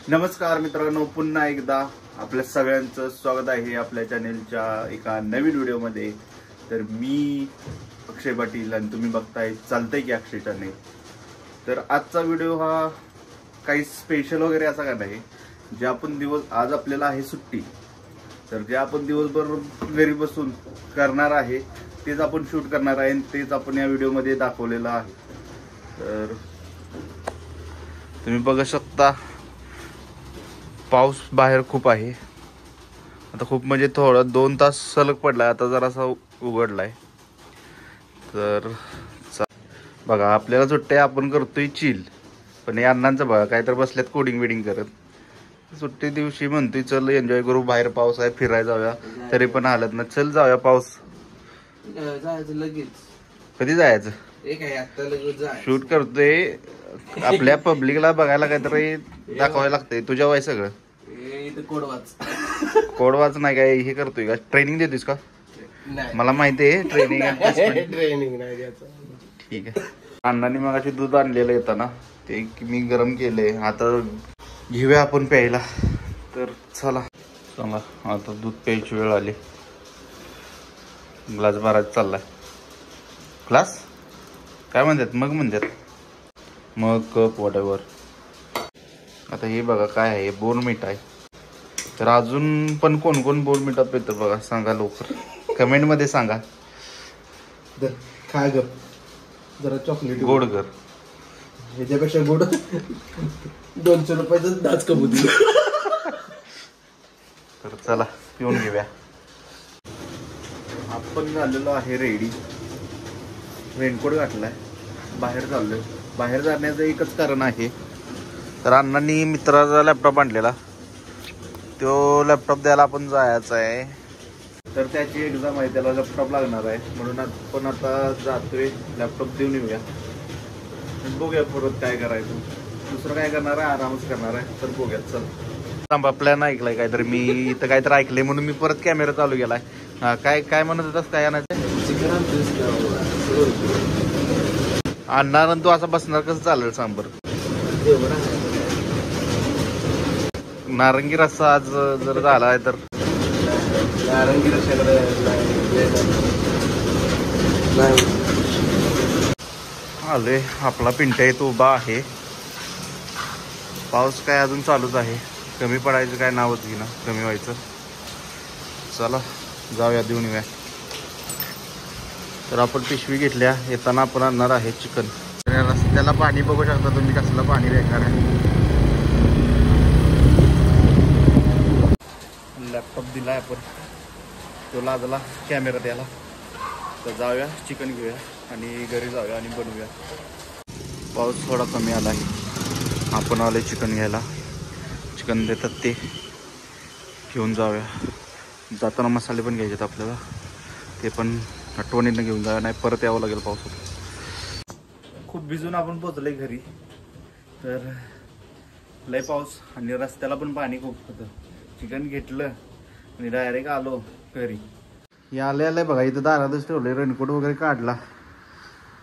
नमस्कार मित्रांनो, पुन्हा एकदा आपल्या सगळ्यांचं स्वागत आहे आपल्या चॅनेलच्या एका नवीन व्हिडिओमध्ये. तर मी अक्षय पाटील आणि तुम्ही बघताय चालतंय की अक्षय चॅनेल. तर आजचा व्हिडिओ हा काही स्पेशल वगैरे असा काय नाही. जे आपण आज आपल्याला आहे सुट्टी, तर जे आपण दिवसभर घरी बसून करणार आहे तेच आपण शूट करणार आहे आणि तेच आपण या व्हिडिओमध्ये दाखवलेलं आहे. तर तुम्ही बघू शकता पाऊस बाहेर खूप आहे. आता खूप म्हणजे थोडं 2 तास सलग पडलाय, आता जरासा उघडलाय. तर बघा आपल्याला सुट्ट्या आपण करतोय चिल, पण या अण्णांचं बघा काय तर बसल्यात कोडिंग बिडिंग करत. सुट्टी दिवशी म्हणतोय चल एन्जॉय करू, बाहेर पाऊस आहे फिरायला जाऊया, तरी पण हालत ना. चल जाऊया, पाऊस जायचं लगेच. कधी जायचं? लगेच शूट करतोय आपल्या पब्लिकला बघायला काहीतरी दाखवायला लागतंय. तुझ्या वय सगळं कोडवाच नाही काय हे करतोय का? ट्रेनिंग देतोयस का? मला माहिती आहे ट्रेनिंग नाही द्यायचं. ठीक आहे. अण्णांनी मगाशी दूध आणलेलं येताना ते मी गरम केले, आता घेऊया आपण प्यायला. तर चला आता दूध प्यायची वेळ आली. ग्लास भरायचा चाललाय. ग्लास काय म्हणतात मग कप वॉटेवर. आता हे बघा काय आहे, बोर्नव्हिटा आहे. तर अजून पण कोण कोण बोर्नव्हिटा पितं बघा, सांगा लवकर कमेंट मध्ये सांगा. काय ग जरा चॉकलेट गोड कर, ह्याच्यापेक्षा गोड 200 रुपयाचं दाच कबूल. तर चला पिऊन घेऊया. आपण झालेलो आहे रेडी. रेनकोट घातलाय, बाहेर चाललोय. बाहेर जाण्याचं एकच कारण आहे, तर अण्णांनी मित्राचा लॅपटॉप आणलेला, तो लॅपटॉप द्यायला आपण जायचं आहे. तर त्याची एक्झाम आहे, त्याला लॅपटॉप लागणार आहे, म्हणून आपण आता जातोय लॅपटॉप देऊन येऊया. बघूया परत काय करायचं, दुसरं काय करणार आहे, आरामच करणार आहे. तर बघूया चल. थांबा, प्लॅन ऐकलाय काहीतरी मी इथं, काहीतरी ऐकलंय म्हणून मी परत कॅमेरा चालू केलाय. हा काय काय म्हणत होतास, काय आणायचं? आणणार आणि तू असं बसणार, कसं चालेल सांग बरं? नारंगी रस्सा आज जर झाला आहे तर नारंगी रस्सा आलोय. आपला पिंट्या इथं उभा आहे. पाऊस काय अजून चालूच आहे, कमी पडायचं काय नावच घेणं, कमी व्हायचं. चला जाऊया, देऊन येऊया. तर आपण पिशवी घेतल्या, येताना आपण आणणार आहे चिकन. रस्त्याला पाणी बघू शकता तुम्ही, कसलं पाणी बेकार आहे. लॅपटॉप दिलाय आपण, तो लाजला कॅमेरा द्यायला. तर जाऊया, चिकन घेऊया आणि घरी जाऊया आणि बनवूया. पाऊस थोडा कमी आला आहे, आपण आलोय चिकन घ्यायला. चिकन देतात ते घेऊन जाऊया. जाताना मसाले पण घ्यायचे आपल्याला, ते पण आठवणीनं घेऊन जाऊया, नाही परत यावं लागेल पावसात. खूप भिजून आपण पोचलोय घरी. तर लय पाऊस आणि रस्त्याला पण पाणी खूप होतं. चिकन घेतलं आणि डायरेक्ट आलो घरी. हे आले बघा, इथं दारातच ठेवले. रेनकोट वगैरे काढला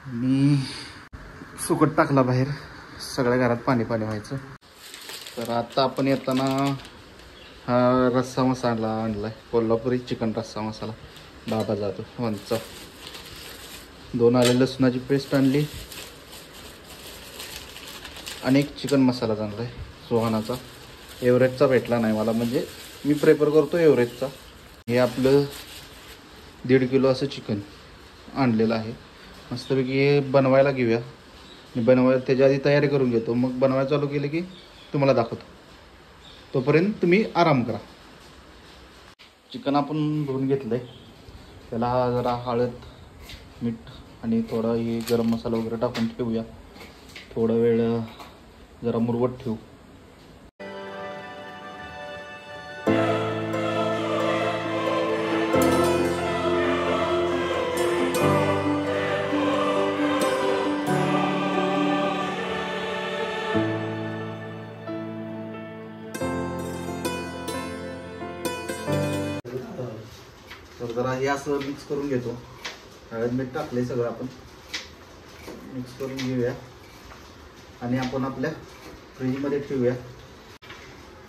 आणि सुकट टाकला बाहेर, सगळ्या घरात पाणी व्हायचं. तर आता आपण येताना हा रस्सा मसाला आणलाय, कोल्हापुरी चिकन रस्सा मसाला. बाबा जातो वंचा. 2 आले लसणाची पेस्ट आणली आणि एक चिकन मसाला आणलाय सुहानाचा. एव्हरेजचा भेटला नाही मला, म्हणजे मी प्रेफर करतो एव्हरेजचा. हे आपलं 1.5 किलो असं चिकन आणलेलं आहे. मस्तपैकी हे बनवायला घेऊया. त्याच्या आधी तयारी करून घेतो, मग बनवायला चालू केलं की तुम्हाला दाखवतो. तोपर्यंत तुम्ही आराम करा. चिकन आपण धुवून घेतलंय, त्याला जरा हळद, मीठ आणि थोडा हे गरम मसाला वगैरे टाकून ठेवूया. थोडा वेळ जरा मुरवत ठेवू. तर जरा हे असं मिक्स करून घेतो. हळद मीठ टाकले सगळं, आपण मिक्स करून घेऊया आणि आपण आपल्या फ्रीजमध्ये ठेवूया.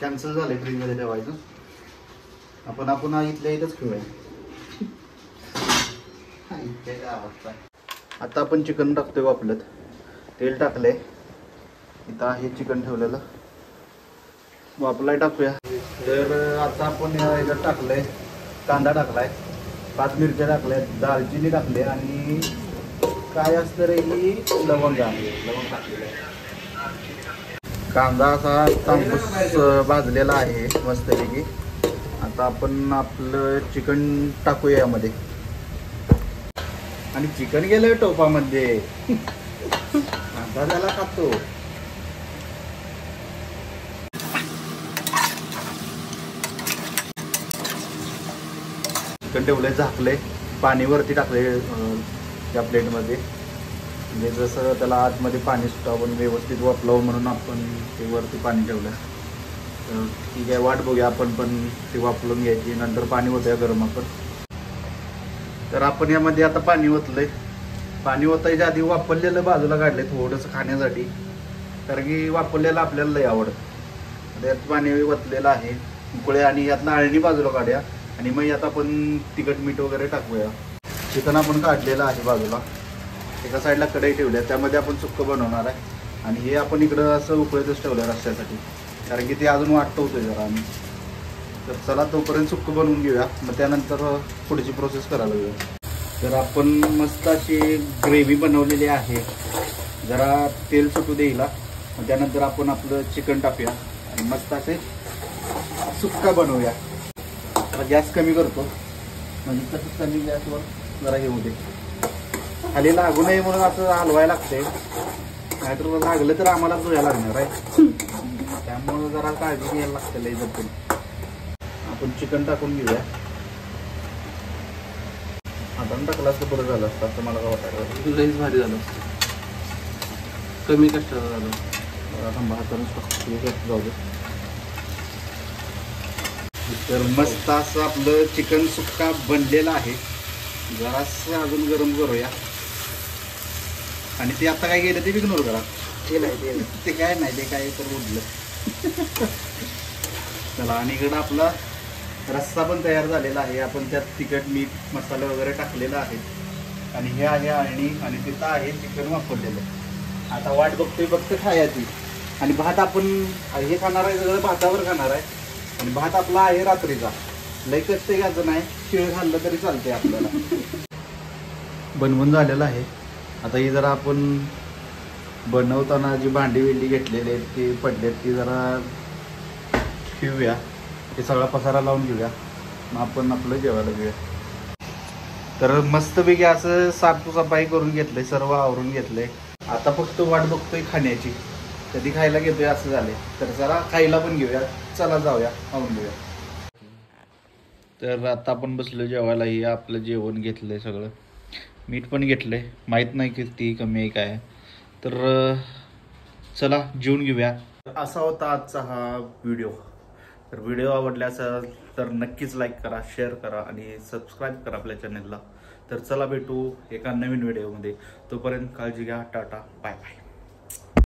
कॅन्सल झालंय फ्रीजमध्ये ठेवायचं. आपण इथल्या इथंच खेळूया. आता आपण चिकन टाकतोय वापलत. तेल टाकलंय. इथं आहे चिकन ठेवलेलं. वापलाय टाकूया. तर आता आपण याच्यात टाकलंय कांदा टाकलाय, 5 मिरच्या टाकल्या, दालचिनी टाकले आणि काय असतं रे ही लवंग टाकलेलं आहे. कांदा असा तांबूस भाजलेला आहे मस्तपैकी. आता आपण आपलं चिकन टाकूया यामध्ये आणि चिकन गेलंय टोपामध्ये. आता त्याला खातो. चिकन ठेवलंय, झाकलंय, पाणी वरती टाकले त्या प्लेटमध्ये. म्हणजे जसं त्याला आतमध्ये पाणी सुटावं व्यवस्थित वापलावं म्हणून आपण ते वरती पाणी ठेवलं. तर ठीक आहे, वाट बघूया आपण पण ते वापरून घ्यायची. नंतर पाणी होतंय गरम आपण. तर आपण यामध्ये आता पाणी ओतलंय. पाणी ओतायच्या आधी वापरलेलं बाजूला काढलंय थोडंसं खाण्यासाठी, कारण की वापरलेलं आपल्याला लय आवडतं. यात पाणी ओतलेलं आहे उकळे आणि यातनं अळणी बाजूला काढूया आणि मग यात आपण तिखट मीठ वगैरे टाकूया. चिकन आपण काढलेलं आहे बाजूला. एका साईडला कढई ठेवली आहे, त्यामध्ये आपण सुक्कं बनवणार आहे. आणि हे आपण इकडं असं उकळतच ठेवलं रस्त्यासाठी, कारण की ते अजून वाटतं होतं जरा आम्ही. तर चला तोपर्यंत सुक्कं बनवून घेऊया, मग त्यानंतर पुढची प्रोसेस करायला घेऊया. तर आपण मस्त अशी ग्रेव्ही बनवलेली आहे. जरा तेल सुटू देईला, मग त्यानंतर आपण आपलं चिकन टाकूया आणि मस्त असे सुक्का बनवूया. आता गॅस कमी करतो, म्हणजे तसं कमी गॅसवर जरा घेऊ दे. खाली लागू नये म्हणून असं हलवायला लागतंय, नाहीतर लागलं तर आम्हाला धुया लागणार आहे. त्यामुळं जरा काळजी घ्यायला लागतं लई जपून. आपण चिकन टाकून घेऊया. हातानं टाकलं असतं बरं झालं असतं असं मला वाटायला. लईच भारी झालं, कमी कष्ट झालं. थांबा, हातानंच टाकतो, जाऊ दे. तर मस्त असं आपलं चिकन सुक्का बनलेलं आहे. जरासं अजून गरम करूया. आणि ते आता काय गेलं ते इग्नोर करा. ते काय नाही, ते काय तर उडलं. चला, आणि इकडं आपला रस्सा पण तयार झालेला आहे. आपण त्यात तिखट मीठ मसाला वगैरे टाकलेला आहे. आणि हे आहे अळणी आणि तिथं आहे चिकन वापरलेलं. आता वाट बघतोय फक्त खायची. आणि भात आपण हे खाणार आहे, सगळं भातावर खाणार आहे. आणि भात आपला आहे रात्रीचा. लई कष्ट घ्यायचं नाही, शिळ खाल्लं तरी चालतंय आपल्याला. बनवून झालेलं आहे. आता ही जरा आपण बनवताना जी भांडी विंडी घेतलेली आहेत ती पडलेत, ती जरा ठेवूया. ते सगळा पसारा लावून घेऊया, मग आपण आपलं जेवायला घेऊया. तर मस्तपैकी असं साफसफाई करून घेतलंय, सर्व आवरून घेतलंय. आता फक्त वाट बघतोय खाण्याची, कधी खायला घेतोय असं झालंय. तर जरा खायला पण घेऊया. चला जाऊया, खाऊन घेऊया. तर आता आपण बसलो जेवायला. हे आपलं जेवण घेतलंय, सगळं मीठ पण घेतलंय. माहीत नाही किती कमी आहे काय. तर चला जेवून घेऊया. असा होता आजचा हा व्हिडिओ. तर व्हिडिओ आवडला असेल तर नक्कीच लाईक करा, शेअर करा आणि सबस्क्राईब करा आपल्या चॅनलला. तर चला भेटू एका नवीन व्हिडिओमध्ये. तोपर्यंत काळजी घ्या. Tata, bye bye.